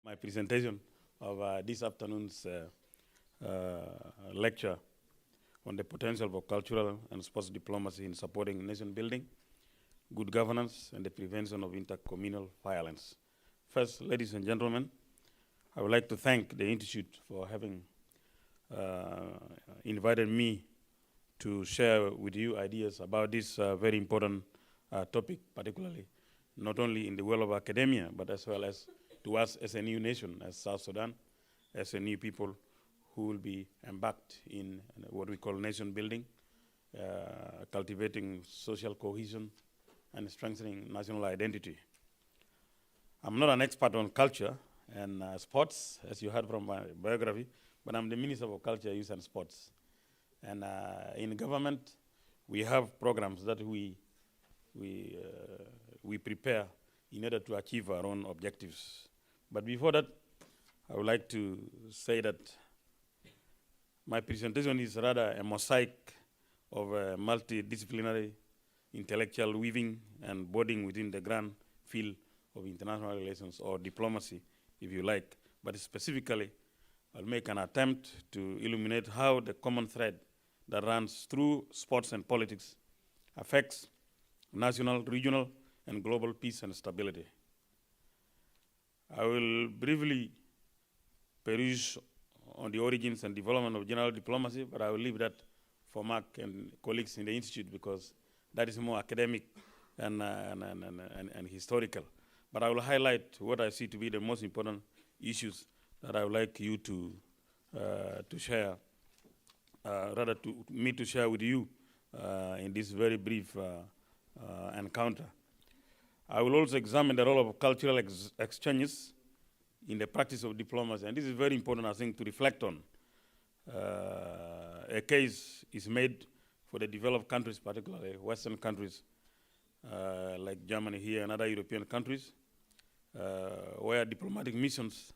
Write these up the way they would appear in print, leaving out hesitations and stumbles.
My presentation of this afternoon's lecture on the potential for cultural and sports diplomacy in supporting nation building, good governance, and the prevention of intercommunal violence. First, ladies and gentlemen, I would like to thank the Institute for having invited me to share with you ideas about this very important topic, particularly not only in the world of academia, but as well as to us as a new nation, as South Sudan, as a new people who will be embarked in what we call nation building, cultivating social cohesion, and strengthening national identity. I'm not an expert on culture and sports, as you heard from my biography, but I'm the Minister for Culture, Youth, and Sports. And in government, we have programs that we prepare in order to achieve our own objectives. But before that, I would like to say that my presentation is rather a mosaic of a multidisciplinary intellectual weaving and boarding within the grand field of international relations, or diplomacy, if you like. But specifically, I'll make an attempt to illuminate how the common thread that runs through sports and politics affects national, regional, and global peace and stability. I will briefly peruse on the origins and development of general diplomacy, but I will leave that for Mark and colleagues in the Institute because that is more academic and historical. But I will highlight what I see to be the most important issues that I would like you to share, rather to me to share with you in this very brief encounter. I will also examine the role of cultural exchanges in the practice of diplomacy, and this is very important, I think, to reflect on. A case is made for the developed countries, particularly Western countries, like Germany here and other European countries, where diplomatic missions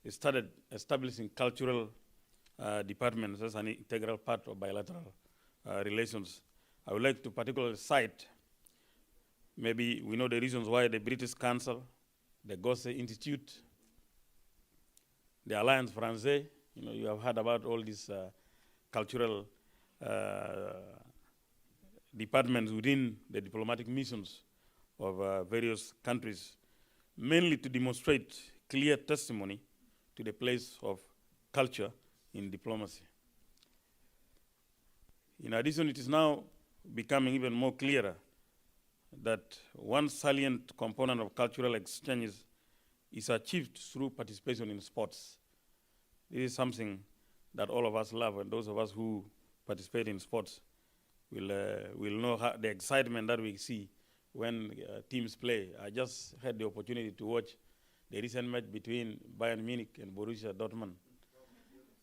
started establishing cultural departments as an integral part of bilateral relations. I would like to particularly cite, maybe we know the reasons why the British Council, the Gosse Institute, the Alliance Française, you have heard about all these cultural departments within the diplomatic missions of various countries, mainly to demonstrate clear testimony to the place of culture in diplomacy. In addition, it is now becoming even more clearer that one salient component of cultural exchanges is achieved through participation in sports. This is something that all of us love, and those of us who participate in sports will know the excitement that we see when teams play. I just had the opportunity to watch the recent match between Bayern Munich and Borussia Dortmund.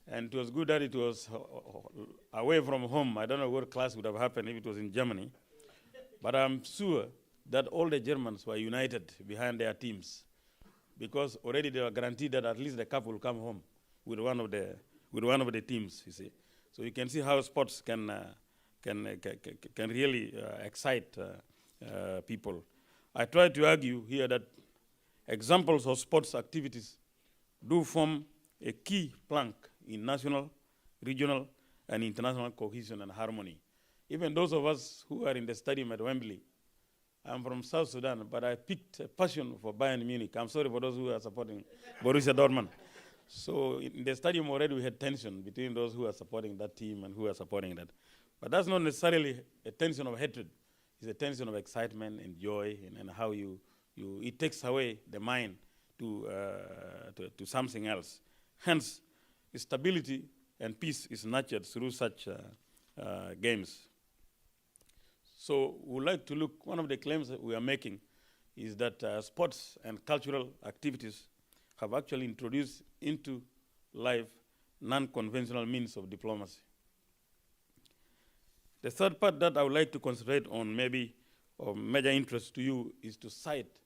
And it was good that it was away from home. I don't know what class would have happened if it was in Germany. But I'm sure that all the Germans were united behind their teams, because already they were guaranteed that at least the cup will come home with one of the teams, you see. So you can see how sports can really excite people. I try to argue here that examples of sports activities do form a key plank in national, regional, and international cohesion and harmony. Even those of us who are in the stadium at Wembley, I'm from South Sudan, but I picked a passion for Bayern Munich. I'm sorry for those who are supporting Borussia Dortmund. So in the stadium already we had tension between those who are supporting that team and who are supporting that. But that's not necessarily a tension of hatred. It's a tension of excitement and joy, and how it takes away the mind to something else. Hence, stability and peace is nurtured through such games. So we'd like to look, one of the claims that we are making is that sports and cultural activities have actually introduced into life non-conventional means of diplomacy. The third part that I would like to concentrate on, maybe of major interest to you, is to cite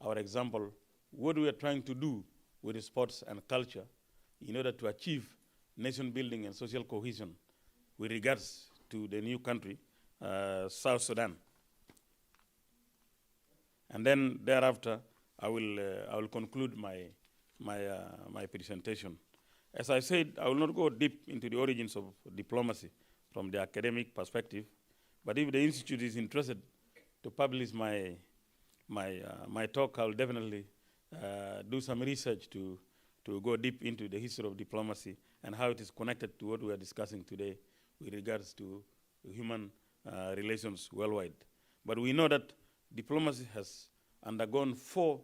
our example, what we are trying to do with sports and culture in order to achieve nation building and social cohesion with regards to the new country, South Sudan. And then thereafter, I will conclude my presentation. As I said, I will not go deep into the origins of diplomacy from the academic perspective, but if the Institute is interested to publish my talk, I'll definitely do some research to go deep into the history of diplomacy and how it is connected to what we are discussing today with regards to human relations worldwide. But we know that diplomacy has undergone 4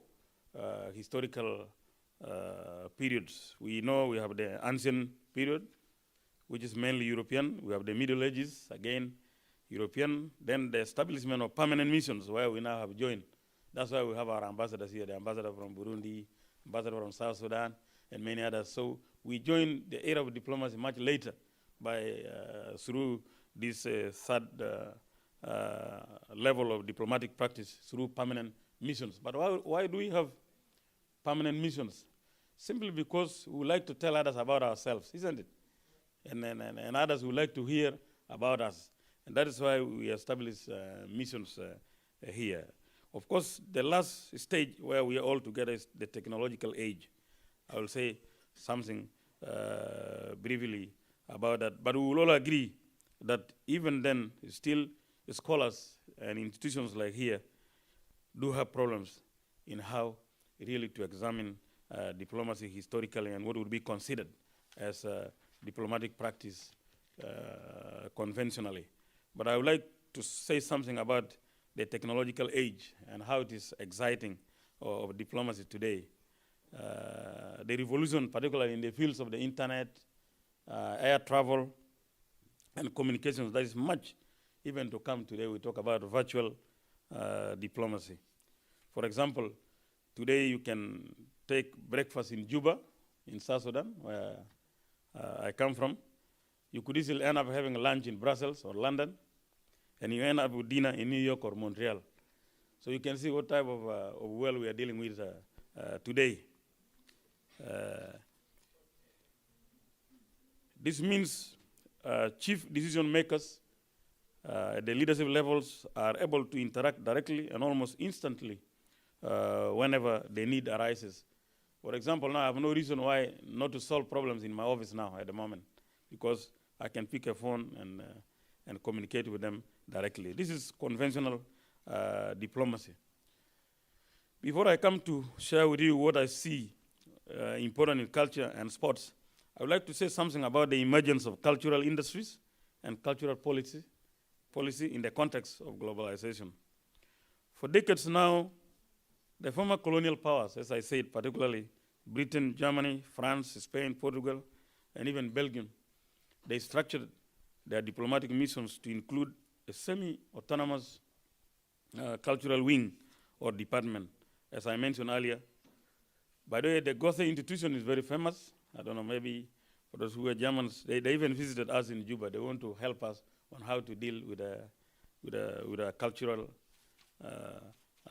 historical periods. We know we have the ancient period, which is mainly European. We have the Middle Ages, again, European. Then the establishment of permanent missions, where we now have joined. That's why we have our ambassadors here, the ambassador from Burundi, ambassador from South Sudan, and many others. So we joined the era of diplomacy much later through this third level of diplomatic practice, through permanent missions. But why do we have permanent missions? Simply because we like to tell others about ourselves, isn't it? And others would like to hear about us. And that is why we establish missions here. Of course, the last stage where we are all together is the technological age. I will say something briefly about that. But we will all agree that even then, still scholars and institutions like here do have problems in how really to examine diplomacy historically and what would be considered as diplomatic practice conventionally. But I would like to say something about the technological age and how it is exciting of diplomacy today. The revolution, particularly in the fields of the internet, air travel, and communications, there is much even to come today. We talk about virtual diplomacy. For example, today you can take breakfast in Juba, in South Sudan, where I come from. You could easily end up having lunch in Brussels or London, and you end up with dinner in New York or Montreal. So you can see what type of world we are dealing with today. This means chief decision makers at the leadership levels are able to interact directly and almost instantly whenever the need arises. For example, now I have no reason why not to solve problems in my office now at the moment, because I can pick a phone and communicate with them directly. This is conventional diplomacy. Before I come to share with you what I see important in culture and sports, I would like to say something about the emergence of cultural industries and cultural policy in the context of globalization. For decades now, the former colonial powers, as I said, particularly Britain, Germany, France, Spain, Portugal, and even Belgium, they structured their diplomatic missions to include a semi-autonomous cultural wing or department, as I mentioned earlier. By the way, the Goethe institution is very famous. I don't know, maybe for those who are Germans, they even visited us in Juba. They want to help us on how to deal with cultural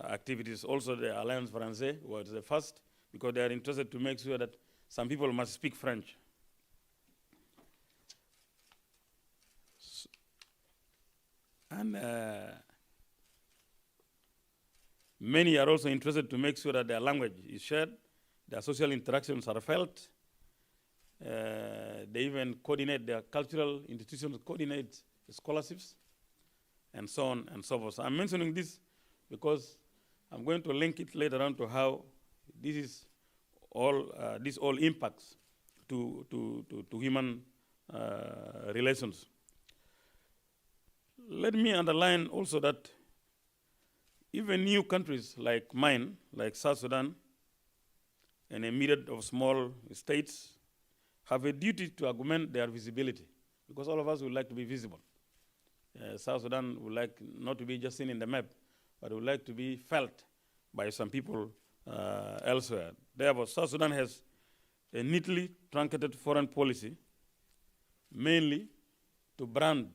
activities. Also, the Alliance Française was the first, because they are interested to make sure that some people must speak French. And many are also interested to make sure that their language is shared, their social interactions are felt. They even coordinate their cultural institutions, coordinate scholarships, and so on and so forth. So I'm mentioning this because I'm going to link it later on to how this all impacts to human relations. Let me underline also that even new countries like mine, like South Sudan, and a myriad of small states, have a duty to augment their visibility, because all of us would like to be visible. South Sudan would like not to be just seen in the map, but would like to be felt by some people elsewhere. Therefore, South Sudan has a neatly truncated foreign policy, mainly to brand,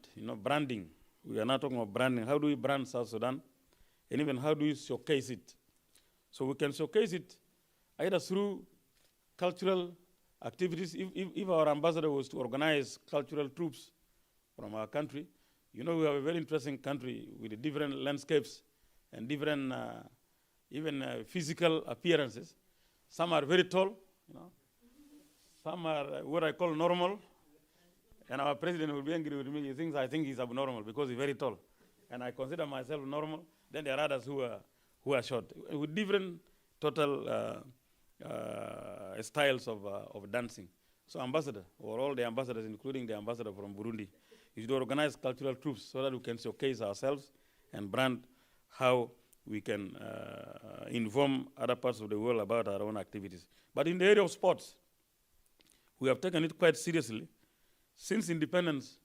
branding. We are not talking about branding. How do we brand South Sudan? And even how do we showcase it? So we can showcase it either through cultural activities. If our ambassador was to organize cultural troops from our country, we have a very interesting country with different landscapes and different even physical appearances. Some are very tall You know, some are what I call normal, and our president will be angry with me. He thinks I think he's abnormal because he's very tall, and I consider myself normal. Then there are others who are short with different total styles of dancing. So ambassador, or all the ambassadors, including the ambassador from Burundi, you should organize cultural troops so that we can showcase ourselves and brand how we can inform other parts of the world about our own activities. But in the area of sports, we have taken it quite seriously. Since independence,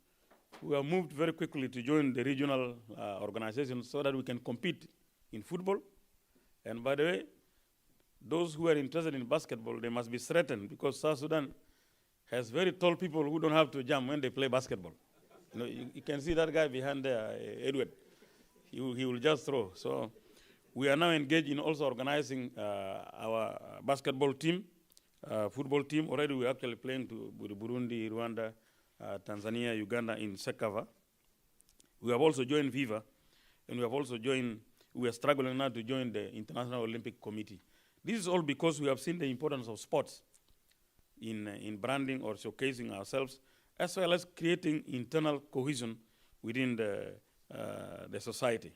we have moved very quickly to join the regional organizations so that we can compete in football. And by the way, those who are interested in basketball, they must be threatened because South Sudan has very tall people who don't have to jump when they play basketball. You know, you can see that guy behind there, Edward. He will just throw. So we are now engaged in also organizing our basketball team, football team. Already we're actually playing with Burundi, Rwanda, Tanzania, Uganda in Sekava. We have also joined FIFA, and we have also joined, we are struggling now to join the International Olympic Committee. This is all because we have seen the importance of sports in branding or showcasing ourselves, as well as creating internal cohesion within the society.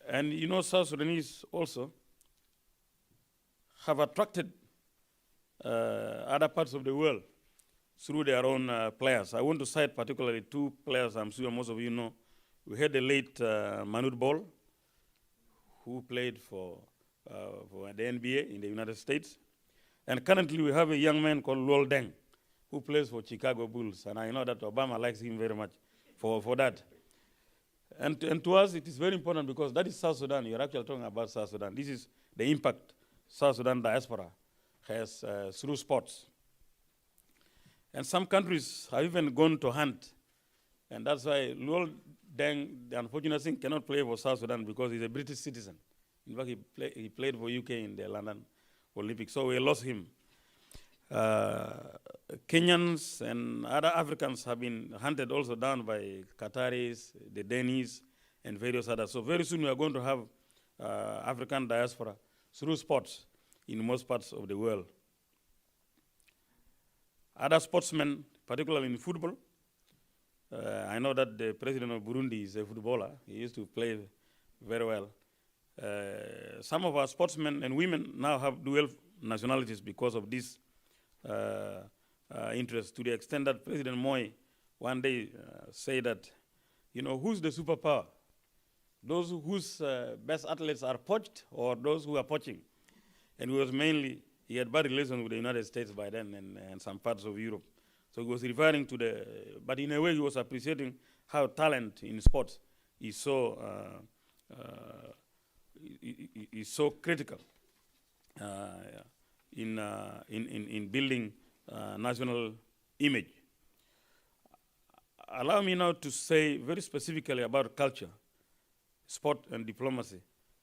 And you know, South Sudanese also have attracted other parts of the world through their own players. I want to cite particularly two players I'm sure most of you know. We had the late Manute Bol, who played for the NBA in the United States. And currently we have a young man called Luol Deng, who plays for Chicago Bulls. And I know that Obama likes him very much for that. And to us, it is very important because that is South Sudan. You're actually talking about South Sudan. This is the impact South Sudan diaspora has through sports. And some countries have even gone to hunt. And that's why Luol Deng, the unfortunate thing, cannot play for South Sudan because he's a British citizen. In fact, he played for UK in the London Olympics, so we lost him. Kenyans and other Africans have been hunted also down by Qataris, the Danes, and various others. So very soon we are going to have African diaspora through sports in most parts of the world. Other sportsmen, particularly in football, I know that the president of Burundi is a footballer. He used to play very well. Some of our sportsmen and women now have dual nationalities because of this interest, to the extent that President Moi one day said that, you know, who's the superpower? Those whose best athletes are poached or those who are poaching? And he had bad relations with the United States by then and some parts of Europe. So he was referring to but in a way he was appreciating how talent in sports is so critical in building national image. Allow me now to say very specifically about culture, sport and diplomacy,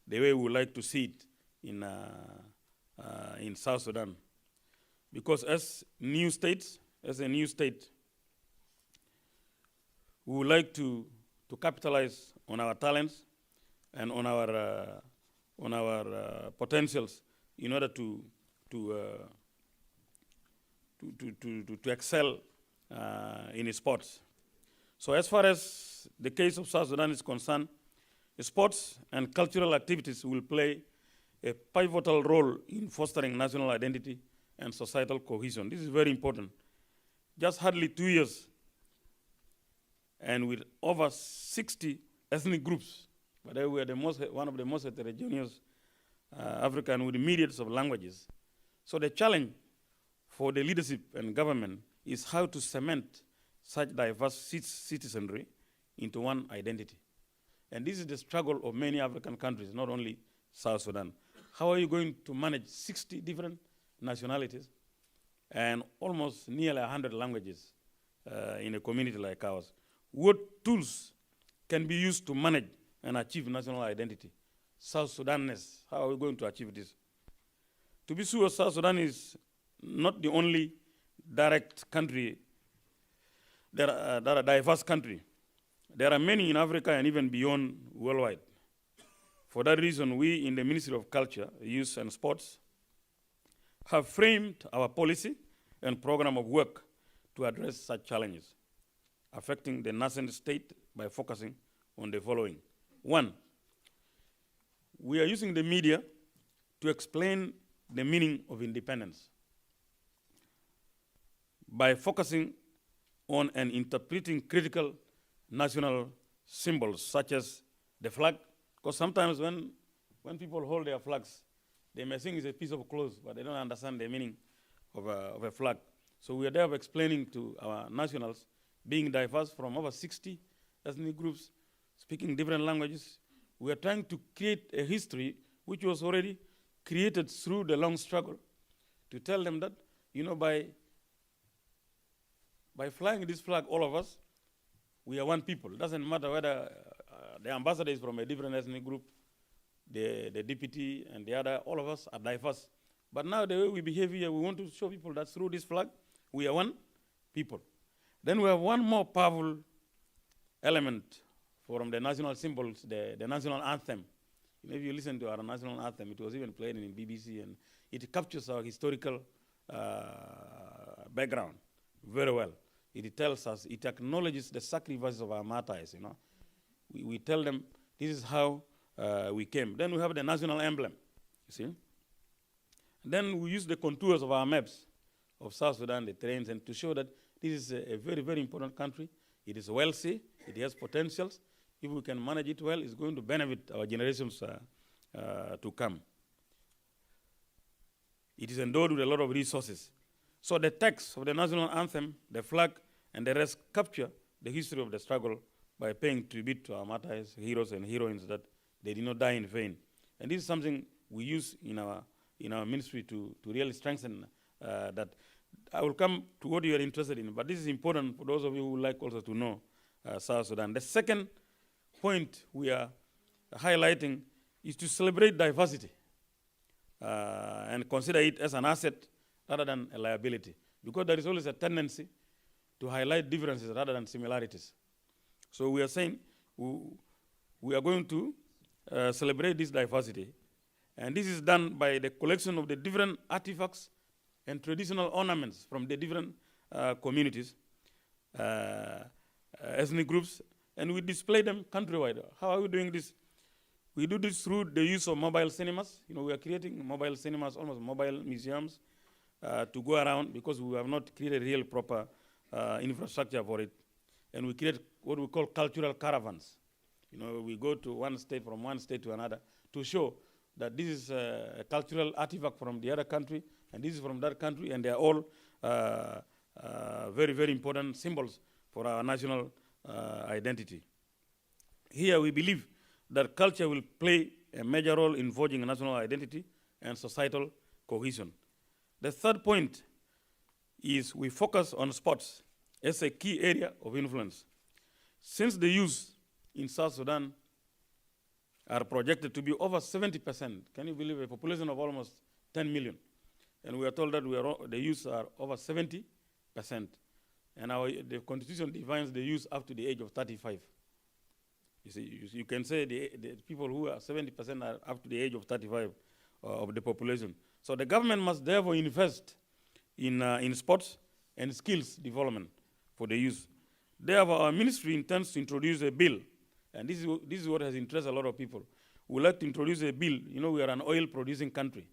the way we would like to see it in South Sudan. Because as a new state, we would like to capitalize on our talents and on our potentials in order to excel in sports. So as far as the case of South Sudan is concerned, sports and cultural activities will play a pivotal role in fostering national identity and societal cohesion. This is very important. Just hardly 2 years, and with over 60 ethnic groups, but we are one of the most heterogeneous African with myriads of languages. So the challenge for the leadership and government is how to cement such diverse citizenry into one identity. And this is the struggle of many African countries, not only South Sudan. How are you going to manage 60 different nationalities and almost nearly 100 languages in a community like ours? What tools can be used to manage and achieve national identity? South Sudanese, how are we going to achieve this? To be sure, South Sudan is not the only direct country, that are diverse country. There are many in Africa and even beyond worldwide. For that reason, we in the Ministry of Culture, Youth and Sports have framed our policy and program of work to address such challenges affecting the nascent state by focusing on the following. One, we are using the media to explain the meaning of independence by focusing on and interpreting critical national symbols such as the flag, because sometimes when people hold their flags, they may think it's a piece of cloth, but they don't understand the meaning of a flag. So we are there explaining to our nationals, being diverse from over 60 ethnic groups, speaking different languages. We are trying to create a history which was already created through the long struggle, to tell them that, you know, by flying this flag, all of us, we are one people. It doesn't matter whether the ambassador is from a different ethnic group, the deputy and the other, all of us are diverse. But now the way we behave here, we want to show people that through this flag, we are one people. Then we have one more powerful element from the national symbols, the national anthem. You know, if you listen to our national anthem, it was even played in BBC, and it captures our historical background very well. It tells us, it acknowledges the sacrifices of our martyrs, you know. We tell them, this is how we came. Then we have the national emblem, you see. Then we use the contours of our maps of South Sudan, the terrains, and to show that this is a very, very important country. It is wealthy, it has potentials. If we can manage it well, it's going to benefit our generations to come. It is endowed with a lot of resources. So the text of the national anthem, the flag, and the rest capture the history of the struggle by paying tribute to our martyrs, heroes, and heroines, that they did not die in vain. And this is something we use in our ministry to really strengthen that. I will come to what you are interested in, but this is important for those of you who would like also to know South Sudan. The second point we are highlighting is to celebrate diversity and consider it as an asset rather than a liability, because there is always a tendency to highlight differences rather than similarities. So we are saying we are going to celebrate this diversity, and this is done by the collection of the different artifacts and traditional ornaments from the different communities, ethnic groups, and we display them countrywide. How are we doing this? We do this through the use of mobile cinemas. You know, we are creating mobile cinemas, almost mobile museums, to go around, because we have not created real proper infrastructure for it. And we create what we call cultural caravans. You know, we go to one state, from one state to another, to show that this is a cultural artifact from the other country, and this is from that country, and they are all very, very important symbols for our national identity. Here we believe that culture will play a major role in forging national identity and societal cohesion. The third point is we focus on sports as a key area of influence. Since the youth in South Sudan are projected to be over 70%, can you believe, a population of almost 10 million? And we are told that the youth are over 70%. And the Constitution defines the youth up to the age of 35. You see, you can say the people who are 70% are up to the age of 35 of the population. So the government must therefore invest in sports and skills development for the youth. Therefore, our ministry intends to introduce a bill, and this is what has interested a lot of people. We would like to introduce a bill. You know, we are an oil-producing country.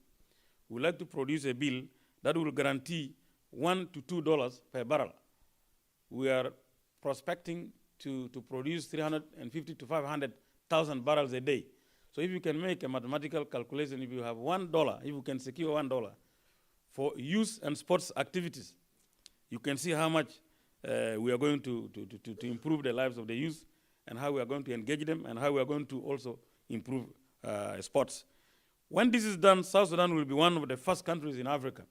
We would like to produce a bill that will guarantee $1 to $2 per barrel. We are prospecting to produce 350 to 500,000 barrels a day. So if you can make a mathematical calculation, if you have $1, if you can secure $1 for youth and sports activities, you can see how much we are going to improve the lives of the youth, and how we are going to engage them, and how we are going to also improve sports. When this is done, South Sudan will be one of the first countries in Africa,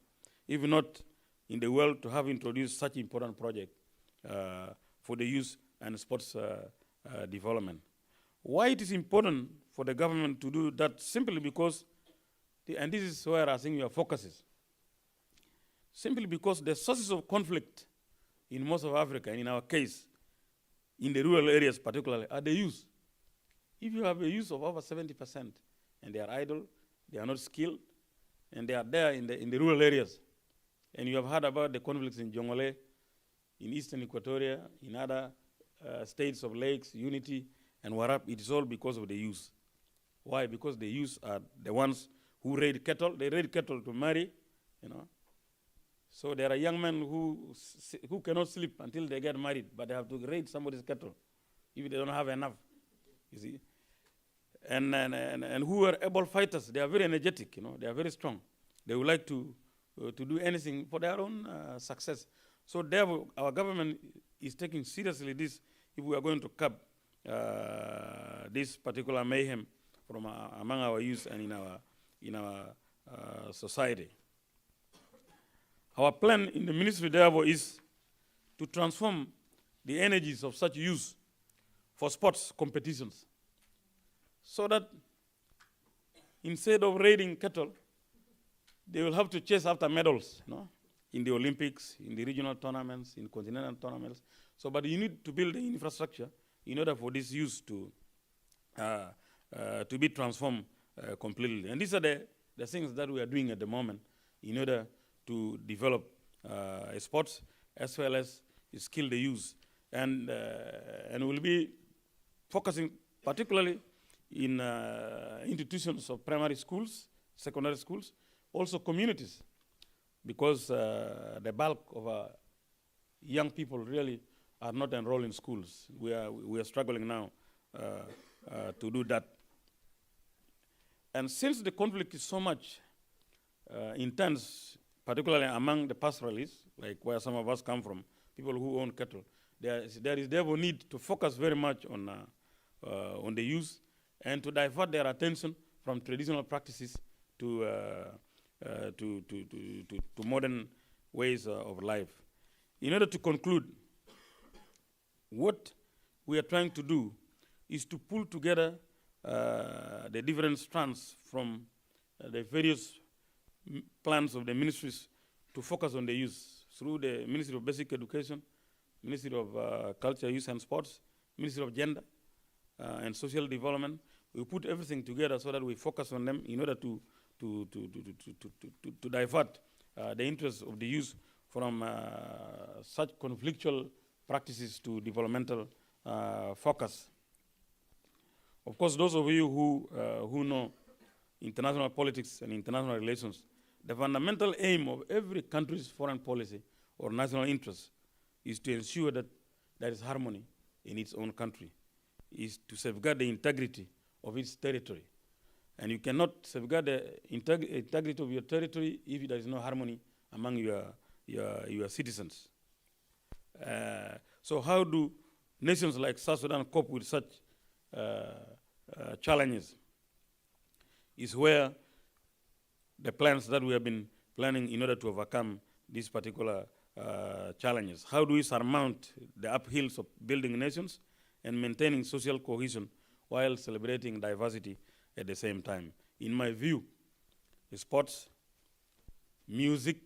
if not in the world, to have introduced such important project for the youth and sports development. Why it is important for the government to do that? Simply because, and this is where I think your focus is, simply because the sources of conflict in most of Africa, and in our case, in the rural areas particularly, are the youth. If you have a youth of over 70% and they are idle, they are not skilled, and they are there in the rural areas, and you have heard about the conflicts in Jongole, in eastern Equatoria, in other states of Lakes, Unity, and Warap, it is all because of the youth. Why? Because the youth are the ones who raid cattle. They raid cattle to marry, you know. So there are young men who cannot sleep until they get married, but they have to raid somebody's cattle if they don't have enough, you see. And who are able fighters, they are very energetic, you know, they are very strong. They would like to do anything for their own success. So therefore, our government is taking seriously this if we are going to curb this particular mayhem from among our youth and in our society. Our plan in the ministry, therefore, is to transform the energies of such youth for sports competitions, so that instead of raiding cattle, they will have to chase after medals, you know, in the Olympics, in the regional tournaments, in continental tournaments. So, but you need to build the infrastructure in order for this youth to be transformed completely. And these are the things that we are doing at the moment in order to develop sports as well as skill the youth. And we'll be focusing particularly in institutions of primary schools, secondary schools, also communities, because the bulk of our young people really are not enrolled in schools. We are struggling now to do that. And since the conflict is so much intense, particularly among the pastoralists, like where some of us come from, people who own cattle, there is therefore need to focus very much on the youth and to divert their attention from traditional practices to modern ways of life. In order to conclude, what we are trying to do is to pull together the different strands from the various plans of the ministries to focus on the youth through the Ministry of Basic Education, Ministry of Culture, Youth and Sports, Ministry of Gender and Social Development. We put everything together so that we focus on them in order to divert the interests of the youth from such conflictual practices to developmental focus. Of course, those of you who know international politics and international relations, the fundamental aim of every country's foreign policy or national interest is to ensure that there is harmony in its own country, is to safeguard the integrity of its territory. And you cannot safeguard the integrity of your territory if there is no harmony among your citizens. So how do nations like South Sudan cope with such challenges? Is where the plans that we have been planning in order to overcome these particular challenges. How do we surmount the uphills of building nations and maintaining social cohesion while celebrating diversity at the same time? In my view, sports, music,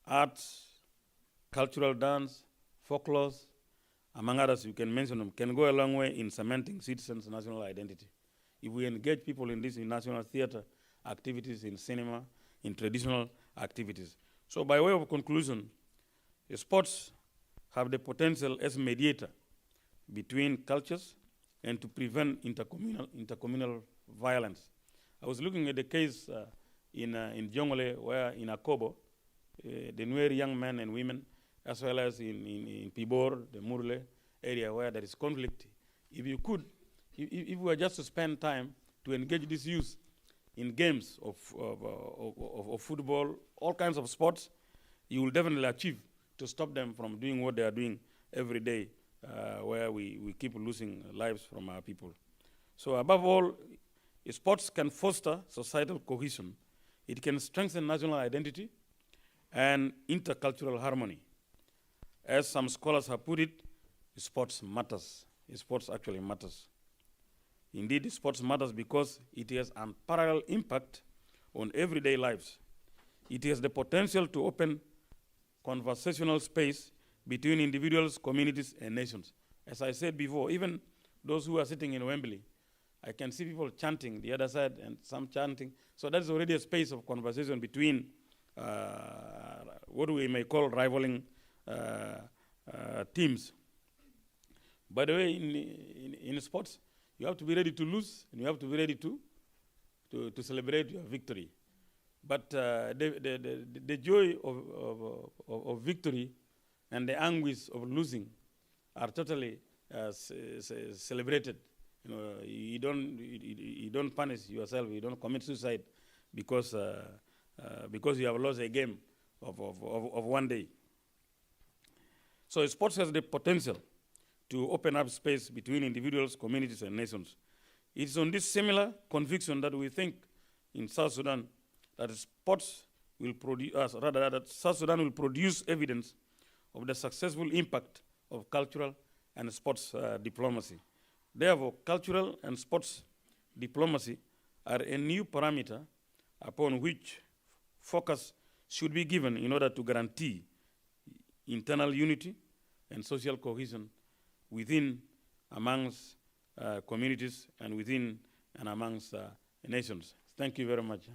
arts, cultural dance, folklore, among others, you can mention them, can go a long way in cementing citizens' national identity. If we engage people in this, in national theater activities, in cinema, in traditional activities. So by way of conclusion, sports have the potential as mediator between cultures and to prevent intercommunal violence. I was looking at the case in Jongole, where in Akobo, the Nuer young men and women, as well as in Pibor, the Murle area where there is conflict. If you could, if we were just to spend time to engage these youth in games of football, all kinds of sports, you will definitely achieve to stop them from doing what they are doing every day, where we keep losing lives from our people. So above all, sports can foster societal cohesion. It can strengthen national identity and intercultural harmony. As some scholars have put it, sports matters. Sports actually matters. Indeed, sports matters because it has unparalleled impact on everyday lives. It has the potential to open conversational space between individuals, communities, and nations. As I said before, even those who are sitting in Wembley, I can see people chanting the other side and some chanting. So that's already a space of conversation between what we may call rivaling teams. By the way, in sports, you have to be ready to lose, and you have to be ready to celebrate your victory. But the joy of victory and the anguish of losing are totally celebrated. You know, you don't punish yourself, you don't commit suicide because you have lost a game of one day. So sports has the potential to open up space between individuals, communities, and nations. It's on this similar conviction that we think in South Sudan that sports will produce, that South Sudan will produce evidence of the successful impact of cultural and sports diplomacy. Therefore, cultural and sports diplomacy are a new parameter upon which focus should be given in order to guarantee internal unity and social cohesion within, amongst communities, and within and amongst nations. Thank you very much.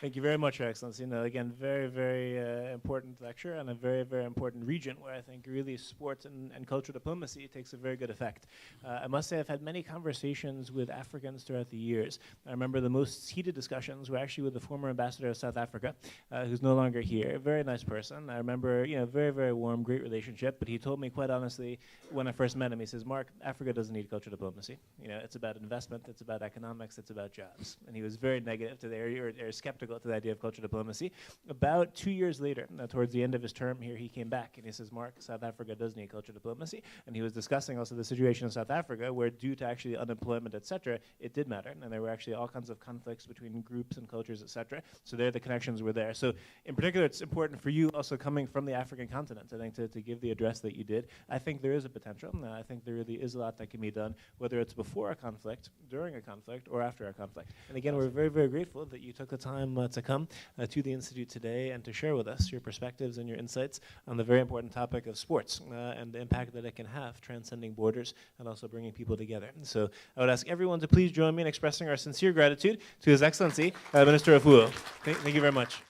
Thank you very much, Your Excellency. Again, very, very important lecture and a very, very important region where I think really sports and cultural diplomacy takes a very good effect. I must say I've had many conversations with Africans throughout the years. I remember the most heated discussions were actually with the former ambassador of South Africa, who's no longer here. A very nice person. I remember, very, very warm, great relationship, but he told me quite honestly when I first met him, he says, Mark, Africa doesn't need cultural diplomacy. It's about investment, it's about economics, it's about jobs. And he was very negative to the area, or skeptical to the idea of cultural diplomacy. About 2 years later, towards the end of his term here, he came back and he says, Mark, South Africa does need cultural diplomacy. And he was discussing also the situation in South Africa where due to actually unemployment, etc., it did matter. And there were actually all kinds of conflicts between groups and cultures, etc. So there the connections were there. So in particular, it's important for you also coming from the African continent, I think, to give the address that you did. I think there is a potential. I think there really is a lot that can be done, whether it's before a conflict, during a conflict, or after a conflict. And again, we're very, very grateful that you took the time to come to the Institute today and to share with us your perspectives and your insights on the very important topic of sports and the impact that it can have, transcending borders and also bringing people together. So I would ask everyone to please join me in expressing our sincere gratitude to His Excellency, Minister Ofuho. Thank you very much.